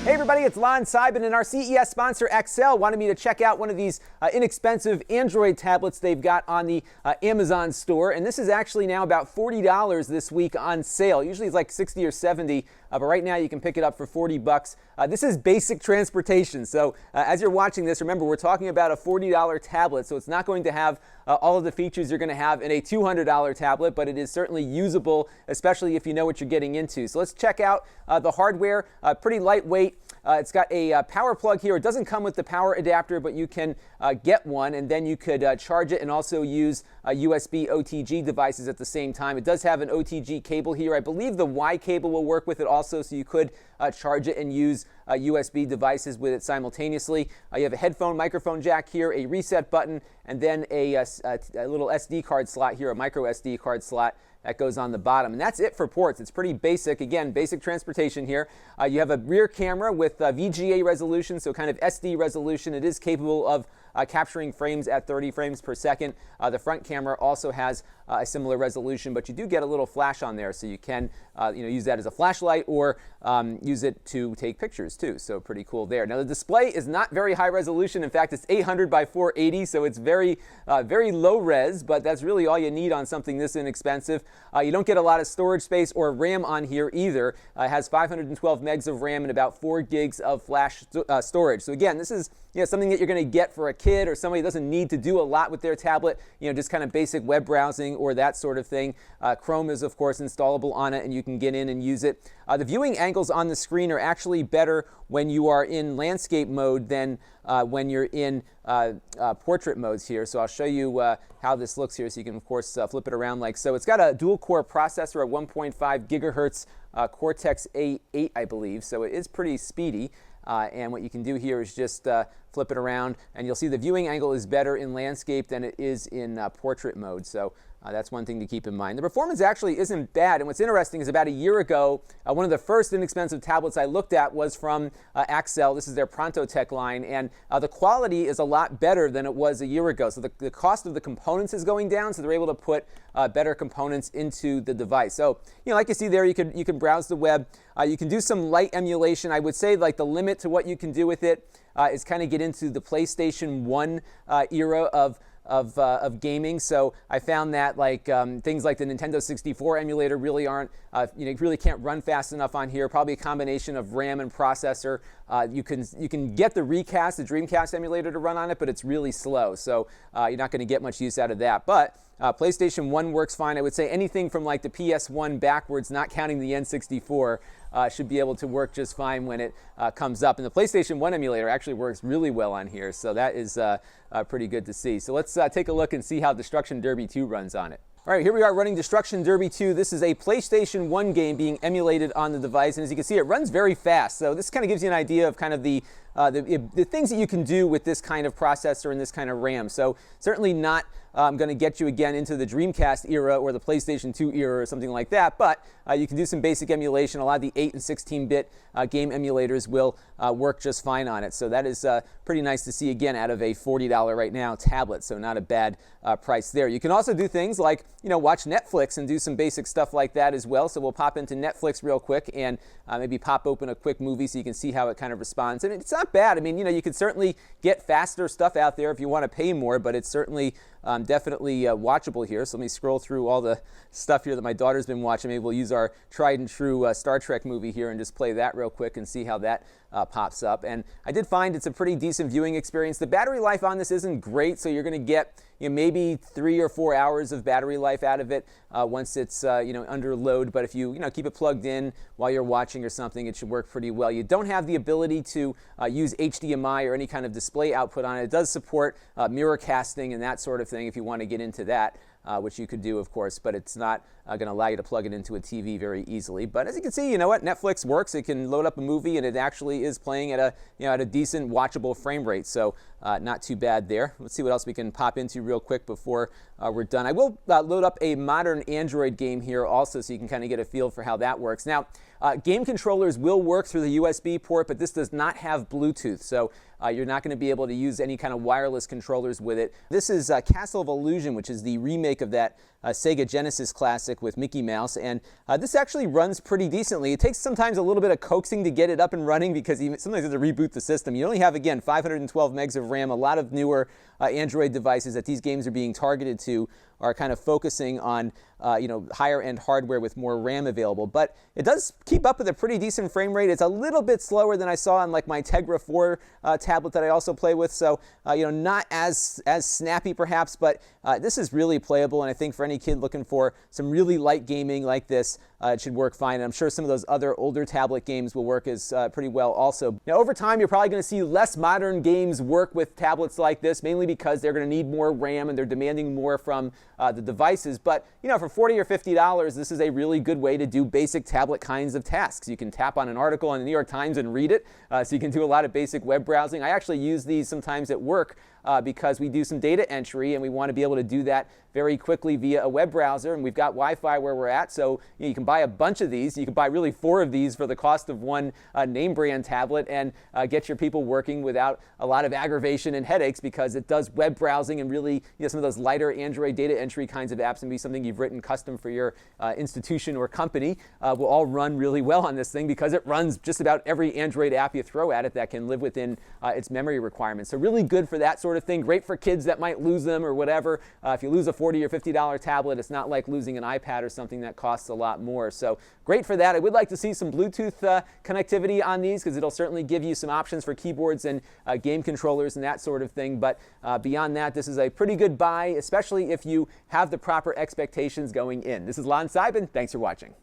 Hey everybody, it's Lon Seidman, and our CES sponsor Accel wanted me to check out one of these inexpensive Android tablets they've got on the Amazon store, and this is actually now about $40 this week on sale. Usually it's like 60 or 70, but right now you can pick it up for 40 bucks. This is basic transportation, so as you're watching this, remember we're talking about a $40 tablet, so it's not going to have all of the features you're going to have in a $200 tablet, but it is certainly usable, especially if you know what you're getting into. So let's check out the hardware. Pretty lightweight. It's got a power plug here. It doesn't come with the power adapter, but you can get one, and then you could charge it and also use USB OTG devices at the same time. It does have an OTG cable here. I believe the Y cable will work with it also, so you could charge it and use USB devices with it simultaneously. You have a headphone microphone jack here, a reset button, and then a little SD card slot here, a micro SD card slot that goes on the bottom. And that's it for ports. It's pretty basic. Again, basic transportation here. You have a rear camera with VGA resolution, so kind of SD resolution. It is capable of capturing frames at 30 frames per second. The front camera also has a similar resolution, but you do get a little flash on there, so you can use that as a flashlight or use it to take pictures too. So pretty cool there. Now the display is not very high resolution. In fact, it's 800 by 480, so it's very low res, but that's really all you need on something this inexpensive. You don't get a lot of storage space or RAM on here either. It has 512 megs of RAM and about 4 gigs of flash storage. So again, this is something that you're going to get for a kid or somebody who doesn't need to do a lot with their tablet, just kind of basic web browsing or that sort of thing. Chrome is, of course, installable on it, and you can get in and use it. The viewing angles on the screen are actually better when you are in landscape mode than when you're in portrait modes here. So I'll show you how this looks here, so you can, of course, flip it around like so. It's got a dual-core processor at 1.5 gigahertz Cortex-A8, I believe, so it is pretty speedy. And what you can do here is just flip it around, and you'll see the viewing angle is better in landscape than it is in portrait mode. So that's one thing to keep in mind. The performance actually isn't bad, and what's interesting is about a year ago, one of the first inexpensive tablets I looked at was from Accel. This is their ProntoTech line, and the quality is a lot better than it was a year ago. So the cost of the components is going down, so they're able to put better components into the device. So, like you see there, you can browse the web. You can do some light emulation. I would say like the limit to what you can do with it is kind of get into the PlayStation 1 era of gaming. So I found that things like the Nintendo 64 emulator really aren't, really can't run fast enough on here. Probably a combination of RAM and processor. You can get the Recast, the Dreamcast emulator to run on it, but it's really slow. So you're not going to get much use out of that. But PlayStation 1 works fine. I would say anything from like the PS1 backwards, not counting the N64, should be able to work just fine when it comes up. And the PlayStation 1 emulator actually works really well on here, so that is pretty good to see. So let's take a look and see how Destruction Derby 2 runs on it. All right, here we are running Destruction Derby 2. This is a PlayStation 1 game being emulated on the device, and as you can see, it runs very fast. So this kind of gives you an idea of kind of the things that you can do with this kind of processor and this kind of RAM. So certainly not going to get you again into the Dreamcast era or the PlayStation 2 era or something like that, but you can do some basic emulation. A lot of the 8 and 16-bit game emulators will work just fine on it. So that is pretty nice to see, again, out of a $40 right now tablet, so not a bad price there. You can also do things like, watch Netflix and do some basic stuff like that as well. So we'll pop into Netflix real quick and maybe pop open a quick movie so you can see how it kind of responds. And it's not bad. I mean, you could certainly get faster stuff out there if you want to pay more, but it's certainly definitely watchable here. So let me scroll through all the stuff here that my daughter's been watching. Maybe we'll use our tried and true Star Trek movie here and just play that real quick and see how that pops up. And I did find it's a pretty decent viewing experience. The battery life on this isn't great, so you're going to get maybe 3 or 4 hours of battery life out of it once it's under load. But if you keep it plugged in while you're watching or something, it should work pretty well. You don't have the ability to use HDMI or any kind of display output on it. It does support mirror casting and that sort of thing if you want to get into that. Which you could do, of course, but it's not going to allow you to plug it into a TV very easily. But as you can see, Netflix works. It can load up a movie, and it actually is playing at a decent, watchable frame rate. So not too bad there. Let's see what else we can pop into real quick before we're done. I will load up a modern Android game here also, so you can kind of get a feel for how that works. Now, game controllers will work through the USB port, but this does not have Bluetooth, so you're not going to be able to use any kind of wireless controllers with it. This is Castle of Illusion, which is the remake of that Sega Genesis classic Classic with Mickey Mouse, and this actually runs pretty decently. It takes sometimes a little bit of coaxing to get it up and running because sometimes you have to reboot the system. You only have, again, 512 megs of RAM. A lot of newer Android devices that these games are being targeted to are kind of focusing on higher end hardware with more RAM available, but it does keep up with a pretty decent frame rate. It's a little bit slower than I saw on like my Tegra 4 tablet that I also play with, so not as snappy perhaps, but this is really playable, and I think for any kid looking for some really light gaming like this, it should work fine. And I'm sure some of those other older tablet games will work as pretty well also. Now over time you're probably going to see less modern games work with tablets like this, mainly because they're going to need more RAM and they're demanding more from the devices, but for $40 or $50, this is a really good way to do basic tablet kinds of tasks. You can tap on an article on the New York Times and read it, so you can do a lot of basic web browsing. I actually use these sometimes at work because we do some data entry and we want to be able to do that very quickly via a web browser, and we've got Wi-Fi where we're at, so you can buy a bunch of these. You can buy really 4 of these for the cost of one name brand tablet and get your people working without a lot of aggravation and headaches, because it does web browsing and really some of those lighter Android data entry kinds of apps, and be something you've written custom for your institution or company, will all run really well on this thing because it runs just about every Android app you throw at it that can live within its memory requirements. So really good for that sort of thing. Great for kids that might lose them or whatever. If you lose a $40 or $50 tablet, it's not like losing an iPad or something that costs a lot more. So great for that. I would like to see some Bluetooth connectivity on these, because it'll certainly give you some options for keyboards and game controllers and that sort of thing. But beyond that, this is a pretty good buy, especially if you have the proper expectations going in. This is Lon Seidman. Thanks for watching.